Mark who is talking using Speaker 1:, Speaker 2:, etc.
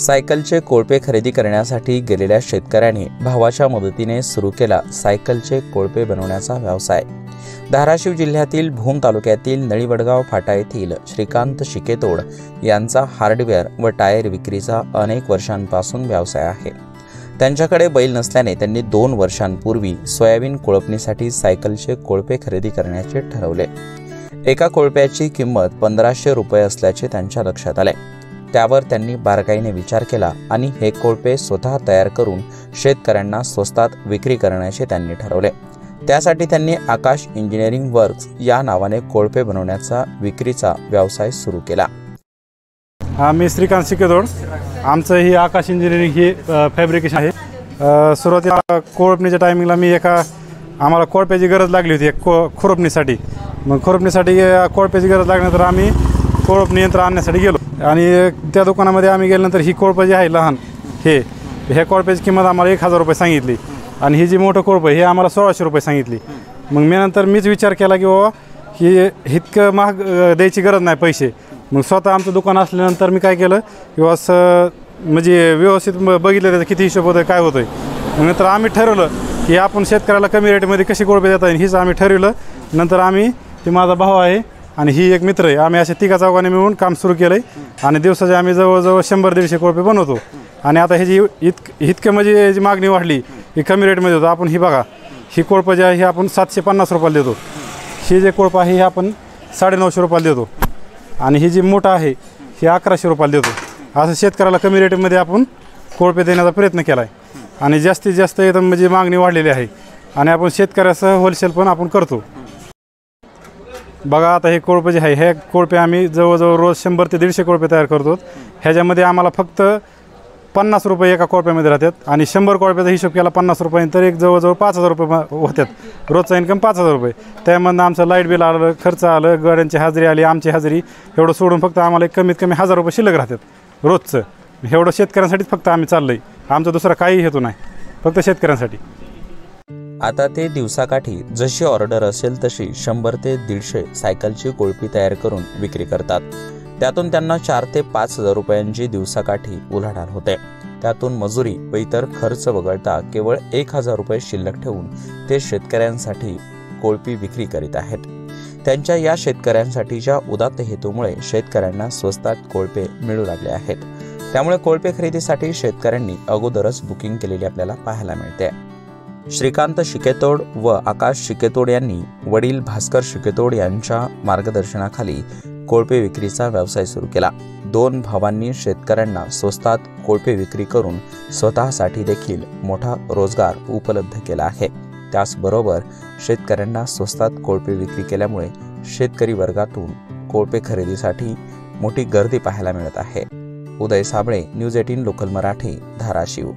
Speaker 1: सायकलचे कोळपे खरेदी करण्यासाठी गेलेल्या शेतकऱ्याने भावाच्या मदतीने सुरू केला सायकलचे कोळपे बनवण्याचा व्यवसाय। धाराशिव जिल्ह्यातील भूम तालुक्यातील नळीवडगाव फाटा येथील श्रीकांत शिकेतोड यांचा हार्डवेअर व टायर विक्रीचा अनेक वर्षांपासून व्यवसाय आहे। त्यांच्याकडे बैल नसल्याने त्यांनी 2 वर्षांपूर्वी सोयाबीन कोळपणीसाठी सायकलचे कोळपे खरेदी करण्याचे ठरवले। एका कोळप्याची किंमत 1500 रुपये असल्याचे त्यांच्या लक्षात आले। त्यावर त्यांनी बारकाईने विचार केला आणि हे कोळपे स्वतः तयार करून शेतकऱ्यांना स्वस्तात विक्री करण्याचे त्यांनी ठरवले। त्यासाठी त्यांनी आकाश इंजिनिअरिंग वर्क्स या नावाने कोळपे बनवण्याचा विक्रीचा व्यवसाय सुरू केला।
Speaker 2: मी श्रीकांत शिकेतोड, आमचं ही आकाश इंजिनिअरिंग ही फॅब्रिकेशन आहे। सुरुवातीला कोळपणीच्या टायमिंगला आम्हाला कोळप्याची गरज लागली होती खुरपणीसाठी। मग खुरपणीसाठी कोळप्याची गरज लागल्यानंतर आम्ही कोळपणी यंत्र आणण्यासाठी गेलो आणि त्या दुकानामध्ये आम्ही गेल्यानंतर ही कोळपं जी आहे लहान ह्या कोळप्याची किंमत आम्हाला 1000 रुपये सांगितली आणि ही जी मोठं कोळपं हे आम्हाला 1600 रुपये सांगितली। मग मीच विचार केला की बाबा ही इतकं महाग द्यायची गरज नाही पैसे। मग स्वतः आमचं दुकान असल्यानंतर मी काय केलं की असं म्हणजे व्यवस्थित बघितलं त्याचा किती हिशोब होतोय काय होतोय। नंतर आम्ही ठरवलं की आपण शेतकऱ्याला कमी रेटमध्ये कशी कोळपे देता येईल हीच आम्ही ठरवलं। नंतर आम्ही ते माझा भाऊ आहे आणि ही एक मित्र आहे, आम्ही असे 3-4 मिळून काम सुरू केलं आहे आणि दिवसाचे आम्ही जवळजवळ 100-150 कोळपे बनवतो। आणि आता ह्याची इतकं म्हणजे जी मागणी वाढली ही कमी रेटमध्ये होतं। आपण ही बघा ही कोळपं जे आहे हे आपण 750 रुपयाला देतो, ही जे कोळपं आहे हे आपण 950 रुपयाला देतो आणि ही जी मोठा आहे ही 1100 रुपयाला देतो। असं शेतकऱ्याला कमी रेटमध्ये आपण कोळपे देण्याचा प्रयत्न केला आहे आणि जास्तीत जास्त एकदम म्हणजे मागणी वाढलेली आहे आणि आपण शेतकऱ्यासह होलसेल पण आपण करतो। बघा आता हे कोळपे जे आहे हे कोळपे आम्ही जवळजवळ रोज 100 ते 150 कोळपे तयार करतो। ह्याच्यामध्ये आम्हाला फक्त 50 रुपये एका कोळप्यामध्ये राहतात आणि 100 कोळप्याचा हिशोब केला 50 रुपयांनी तर एक जवळजवळ 5000 रुपये होतात। रोजचा इन्कम 5000 रुपये, त्यामधून आमचं लाईट बिल आलं, खर्च आलं, गाड्यांची हाजरी आली, आमची हाजरी, एवढं सोडून फक्त आम्हाला कमीत कमी 1000 रुपये शिल्लक राहतात रोजचं। एवढं शेतकऱ्यांसाठीच फक्त आम्ही चाललं आहे, आमचा दुसरा काही हेतू नाही, फक्त शेतकऱ्यांसाठी।
Speaker 1: आता ते दिवसाकाठी जशी ऑर्डर असेल तशी 100 ते 150 सायकलची कोळपी तयार करून विक्री करतात। त्यातून त्यांना 4 ते 5000 रुपयांची दिवसाकाठी उलाढाल होते। त्यातून मजुरी व इतर खर्च वगळता केवळ 1000 रुपये शिल्लक ठेवून ते शेतकऱ्यांसाठी कोळपी विक्री करीत आहेत। त्यांच्या या शेतकऱ्यांसाठीच्या उदात्त हेतूमुळे शेतकऱ्यांना स्वस्तात कोळपे मिळू लागले आहेत। त्यामुळे कोळपे खरेदीसाठी शेतकऱ्यांनी अगोदरच बुकिंग केलेली आपल्याला पाहायला मिळते। श्रीकांत शिकेतोड व आकाश शिकेतोड यांनी वडील भास्कर शिकेतोड यांच्या मार्गदर्शनाखाली कोळपे विक्रीचा व्यवसाय सुरू केला। 2 भावांनी शेतकऱ्यांना स्वस्तात कोळपे विक्री करून स्वतःसाठी देखील मोठा रोजगार उपलब्ध केला आहे। त्याचबरोबर शेतकऱ्यांना स्वस्तात कोळपे विक्री केल्यामुळे शेतकरी वर्गातून कोळपे खरेदीसाठी मोठी गर्दी पाहायला मिळत आहे। उदय साबळे, न्यूज 18 लोकल मराठी, धाराशिव।